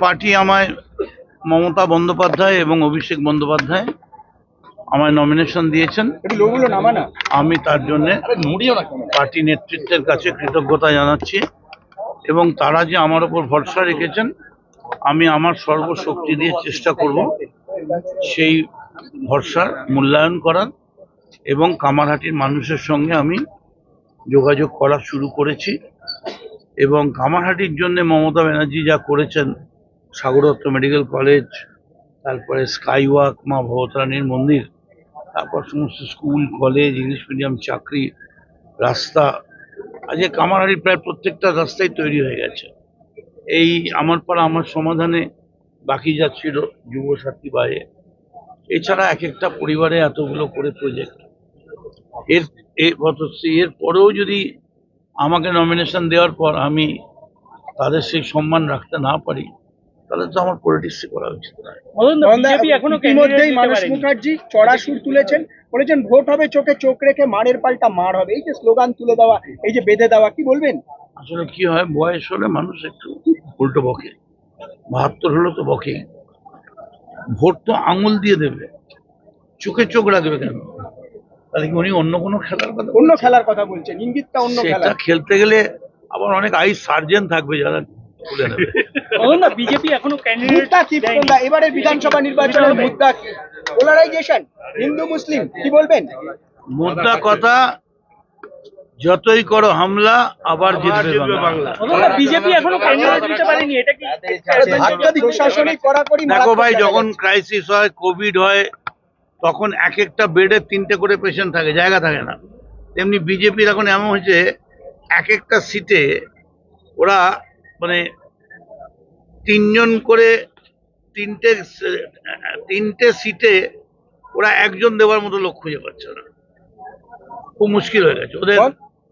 Party আমায় মমতা বন্দ্যোপাধ্যায় এবং অভিষেক বন্দ্যোপাধ্যায় আমায় নমিনেশন দিয়েছেন। আমি তার জন্য পার্টি নেতৃত্বের কাছে কৃতজ্ঞতা জানাচ্ছি এবং তারা যে আমার উপর ভরসা রেখেছেন আমি আমার সর্বশক্তি দিয়ে চেষ্টা করব সেই ভরসার মূল্যায়ন করার এবং কামারহাটির মানুষের সঙ্গে আমি যোগাযোগ করা শুরু করেছি এবং কামারহাটির জন্য মমতা ব্যানার্জি যা করেছেন, সাগরদত্ত মেডিকেল কলেজ, তারপরে স্কাই ওয়াক, মা ভবতারিণীর মন্দির, তারপর সমস্ত স্কুল কলেজ, ইংলিশ মিডিয়াম, চাকরি, রাস্তা, আজকে কামারহাটির প্রায় প্রত্যেকটা রাস্তাই তৈরি হয়ে গেছে। এই আমার পাড়া আমার সমাধানে বাকি যা ছিল যুবসাথী বাইরে, এছাড়া এক একটা পরিবারে এতগুলো করে প্রজেক্ট, এর পরেও যদি আমাকে নমিনেশন দেওয়ার পর আমি তাদের সেই সম্মান রাখতে না পারি তাহলে তো আমার পলিটিক্স করা উচিত নয়। ইতিমধ্যেই মানস মুখার্জি চড়া সুর তুলেছেন, বলেছেন ভোট হবে চোখে চোখ রেখে মারের পাল্টা মার হবে। এই যে স্লোগান তুলে দেওয়া, এই যে বেঁধে দেওয়া, কি বলবেন? আসলে কি হয়, বয়স হলে মানুষ একটু উল্টো বকে, 72 হলো তো বকে। ভোট তো আঙুল দিয়ে দেবে, চোখে চোখ রাখবে কেন? তাহলে কি উনি অন্য কোনো খেলার কথা বলছেন? ইঙ্গিতটা অন্য খেলা। সেটা খেলতে গেলে আবার অনেক আইস সার্জেন থাকবে যারা তুলে নেবে। বিজেপি এখনো এবারে বিধানসভা নির্বাচনের মুদ্রা পোলারাইজেশন হিন্দু মুসলিম, কি বলবেন? মুদ্রা কথা, যতই করো হামলা আবার জিতবে বাংলা। বিজেপি এখনো দিতে পারেনি, এটা কি প্রশাসনিক কড়াকড়ি? দেখো ভাই, যখন ক্রাইসিস হয়, কোভিড হয়, তখন এক একটা বেডে 3টে করে পেশেন্ট থাকে, জায়গা থাকে না। তেমনি বিজেপির এখন এমন হয়েছে এক একটা সিটে ওরা মানে 3 জন করে, তিনটে সিটে ওরা 1 জন দেওয়ার মতো লোক খুঁজে পাচ্ছে না। খুব মুশকিল হয়ে গেছে, ওদের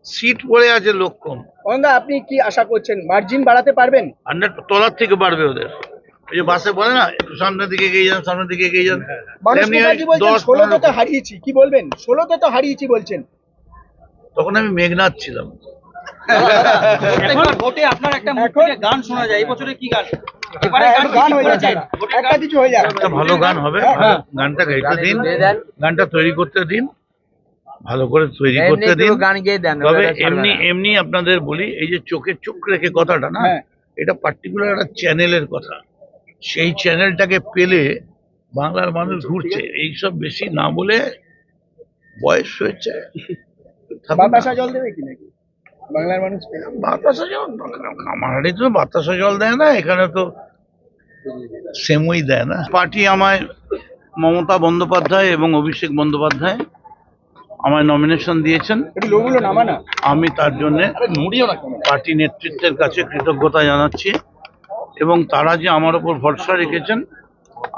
সিট পড়ে আছে, লোক কম। আপনি কি আশা করছেন মার্জিন বাড়াতে পারবেন? 100 তলার থেকে বাড়বে ওদের। এই যে বাসে বলে না, একটু সামনের দিকে এগিয়ে যান, সামনের দিকে এগিয়ে যান। 16তে তো হারিয়েছি, কি বলবেন? 16তে তো হারিয়েছি বলছেন। তখন আমি মেঘনাথ ছিলাম। ভোটে আপনার একটা গান শোনা যায়, এই বছরে কি গান? একটা ভালো গান হবে, গানটা গাইতে দিন, গানটা তৈরি করতে দিন, ভালো করে তৈরি করতে দিন। তবে এমনি আপনাদের বলি, এই যে চোখে চোখ রেখে কথাটা না, এটা পার্টিকুলার একটা চ্যানেলের কথা। সেই চ্যানেলটাকে পেলে বাংলার মানুষ ঘুরছে, এইসব বেশি না বলে, বয়স হয়েছে। বাতাসা জল দেবে কি নাকি বাংলার মানুষ? বাতাসা জল, কামারহাটি তো বাতাসা জল দেয় না, এখানে তো সেমই দেয় না। পার্টি আমায় মমতা বন্দ্যোপাধ্যায় এবং অভিষেক বন্দ্যোপাধ্যায় আমায় নমিনেশন দিয়েছেন। আমি তার জন্য পার্টি নেতৃত্বের কাছে কৃতজ্ঞতা জানাচ্ছি এবং তারা যে আমার উপর ভরসা রেখেছেন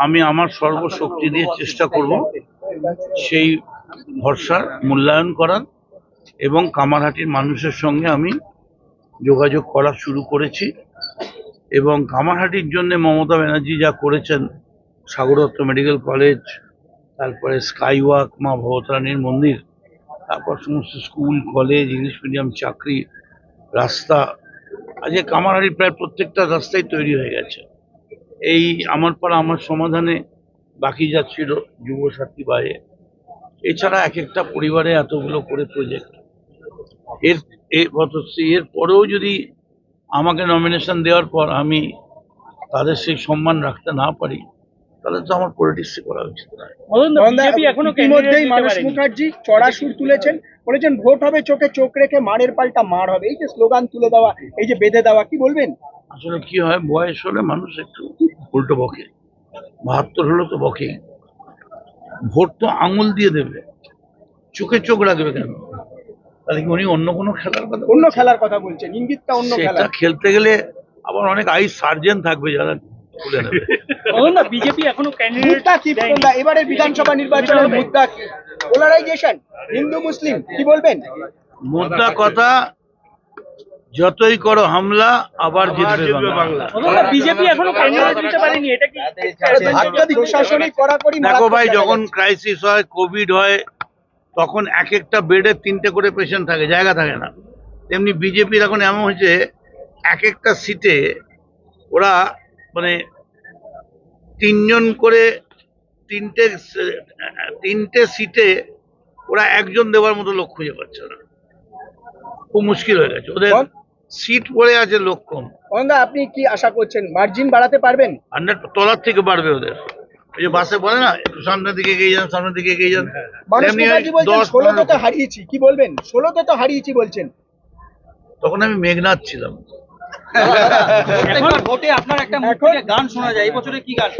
আমি আমার সর্বশক্তি দিয়ে চেষ্টা করব সেই ভরসার মূল্যায়ন করার এবং কামারহাটির মানুষের সঙ্গে আমি যোগাযোগ করা শুরু করেছি এবং কামারহাটির জন্য মমতা ব্যানার্জি যা করেছেন, সাগরদত্ত মেডিকেল কলেজ, তারপরে স্কাই ওয়াক, মা ভবতারিণীর মন্দির, তারপর সমস্ত স্কুল কলেজ, ইংলিশ মিডিয়াম, চাকরি, রাস্তা, আজকে কামারহাটির প্রায় প্রত্যেকটা রাস্তাই তৈরি হয়ে গেছে। এই আমার পাড়া আমার সমাধানে বাকি যা ছিল যুবসাথী বাইরে, এছাড়া এক একটা পরিবারে এতগুলো করে প্রজেক্ট, এর পরেও যদি আমাকে নমিনেশন দেওয়ার পর আমি তাদের সেই সম্মান রাখতে না পারি তাহলে তো আমার পলিটিক্স করা উচিত নয়। ইতিমধ্যেই মানস মুখার্জি চড়া সুর তুলেছেন, বলেছেন ভোট হবে চোখে চোখ রেখে মারের পাল্টা মার হবে। এই যে স্লোগান তুলে দেওয়া, এই যে বেঁধে দেওয়া, কি বলবেন? আসলে কি হয়, বয়স হলে মানুষ একটু উল্টো বকে, 72 হলো তো বকে। ভোট তো আঙুল দিয়ে দেবে, চোখে চোখ রাখবে কেন? তাহলে কি উনি অন্য কোনো খেলার কথা বলছেন? ইঙ্গিতটা অন্য খেলা। সেটা খেলতে গেলে আবার অনেক আইস সার্জেন থাকবে যারা তুলে নেবে। বিজেপি এখনো এবারে বিধানসভা নির্বাচনের মুদ্রা পোলারাইজেশন হিন্দু মুসলিম, কি বলবেন? মুদ্রা কথা, যতই করো হামলা আবার জিতবে বাংলা। বিজেপি এখনো দিতে পারেনি, এটা কি প্রশাসনিক কড়াকড়ি? দেখো ভাই, যখন ক্রাইসিস হয়, কোভিড হয়, তখন এক একটা বেডে 3টে করে পেশেন্ট থাকে, জায়গা থাকে না। তেমনি বিজেপির এখন এমন হয়েছে এক একটা সিটে ওরা মানে তিনজন করে তিনটে তিনটে সিটে ওরা একজন দেওয়ার মতো লোক খুঁজে পাচ্ছে না, খুব মুশকিল হয়ে গেছে ওদের। সিট পড়ে আছে, লোক কম। অঙ্গা আপনি কি আশা করছেন, মার্জিন বাড়াতে পারবেন? 100 তলার থেকে বাড়বে ওদের। ওই যে বাসে বলে না, একটু সামনের দিকে এগিয়ে যান, সামনের দিকে এগিয়ে যান। মানস তেমনি মুখার্জি ওই বলছেন 16তে তো 10-15 হারিয়েছি, কি বলবেন? 16তে তো হারিয়েছি বলছেন। তখন আমি মেঘনাথ ছিলাম। এখন ভোটে আপনার একটা মুখ এখন- থেকে গান শোনা যায়, এই বছরে কি গান?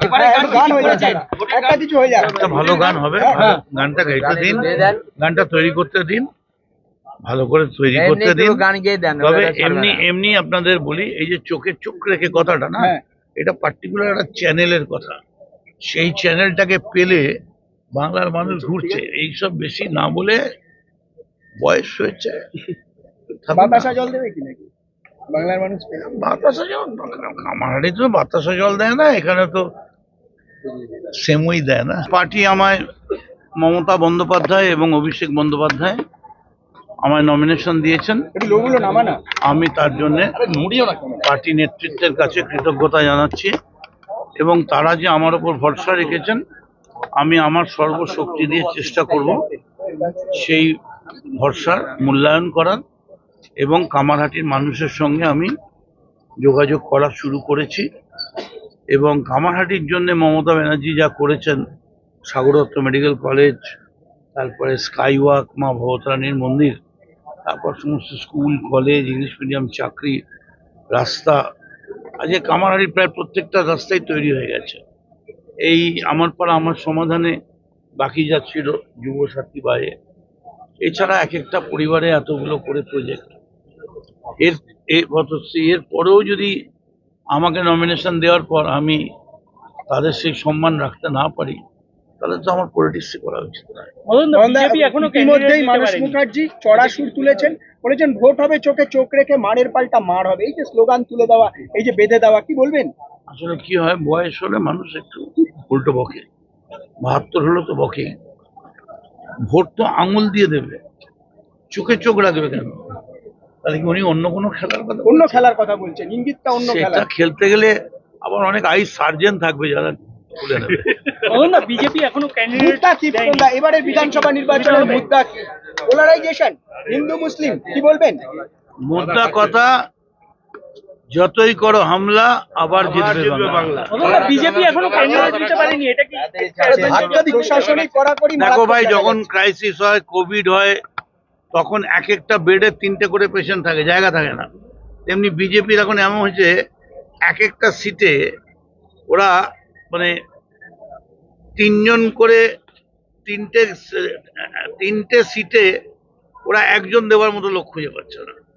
এবারে হ্যাঁ, গান একটু গান কি হয়ে যাক করেছেন? দাদা। ভোটের একটা গান? কিছু হয়ে যাক। একটা ভালো গান হবে, ভালো গানটা গাইতে দিন, গানটা তৈরি করতে দিন, ভালো করে তৈরি করতে দিন। তবে এমনি এমনি আপনাদের বলি, এই যে চোখে চোখ রেখে কথাটা না, হ্যাঁ। এটা পার্টিকুলার একটা চ্যানেলের কথা। সেই চ্যানেলটাকে পেলে বাংলার মানুষ ঘুরছে, এইসব বেশি না বলে, বয়স হয়েছে। বাতাসা জল দেবে কি নাকি বাংলার মানুষ পেলে? বাতাসা জল, কামারহাটি তো বাতাসা জল দেয় না, এখানে তো সেমই দেয় না। পার্টি আমায়, মমতা বন্দ্যোপাধ্যায় এবং অভিষেক বন্দ্যোপাধ্যায় আমায় নমিনেশন দিয়েছেন। একটু লোকগুলো নামা না। আমি তার জন্য পার্টি নেতৃত্বের কাছে কৃতজ্ঞতা জানাচ্ছি, এবং তারা যে আমার ওপর ভরসা রেখেছেন, আমি আমার সর্বশক্তি দিয়ে চেষ্টা করব সেই ভরসার মূল্যায়ন করার, এবং কামারহাটির মানুষের সঙ্গে আমি যোগাযোগ করা শুরু করেছি। এবং কামারহাটির জন্য মমতা ব্যানার্জি যা করেছেন, সাগরদত্ত মেডিকেল কলেজ, তারপরে স্কাইওয়াক, মা ভবতারিণীর মন্দির, তারপর সমস্ত স্কুল কলেজ, ইংলিশ মিডিয়াম, চাকরি, রাস্তা, আজকে কামারহাটির প্রায় প্রত্যেকটা রাস্তাই তৈরি হয়ে গেছে। এই আমার পাড়া আমার সমাধানে বাকি যা ছিল, যুবসাথী বাইরে, এছাড়া এক একটা পরিবারে এতগুলো করে প্রজেক্ট, এর পরেও যদি আমাকে নমিনেশন দেওয়ার পর আমি তাদের সেই সম্মান রাখতে না পারি, তাহলে তো আমার পলিটিক্স করা উচিত নয়। বিজেপি এখনো ইতিমধ্যেই candidate মানস দিতে পারেনি। মুখার্জি চড়া সুর তুলেছেন, বলেছেন ভোট হবে চোখে চোখ রেখে, মারের পাল্টা মার হবে। এই যে স্লোগান তুলে দেওয়া, এই যে বেঁধে দেওয়া, কি বলবেন? আসলে কি হয়, বয়স হলে মানুষ একটু উল্টো বকে, 72 হলো তো বকে। ভোট তো আঙুল দিয়ে দেবে, চোখে চোখ রাখবে কেন? তাহলে কি উনি অন্য কোনো খেলার কথা অন্য বলছেন? খেলার কথা বলছেন, ইঙ্গিতটা অন্য খেলা। সেটা খেলতে গেলে আবার অনেক আইস সার্জেন থাকবে যারা তুলে নেবে। বিজেপি এখনো ক্যান্ডিডেট মুদ্রা কি বন্ধুরা, এবারের বিধানসভা নির্বাচনের মুদ্রা কি? পোলারাইজেশন, হিন্দু মুসলিম, কি বলবেন? মোদ্দা কথা, যতই করো হামলা, আবার জিতবে বাংলা। বিজেপি এখনো ক্যান্ডিডেট দিতে পারেনি, এটা কি? প্রশাসনিক কড়াকড়ি দেখো ভাই, মারাত্মক যখন জায়গায়। ক্রাইসিস হয়, কোভিড হয়, তখন এক একটা বেডে 3টে করে পেশেন্ট থাকে, জায়গা থাকে না। তেমনি বিজেপির এখন এমন হয়েছে, এক একটা সিটে ওরা মানে তিনজন করে তিনটে সিটে ওরা একজন দেওয়ার মতো লোক খুঁজে পাচ্ছে না।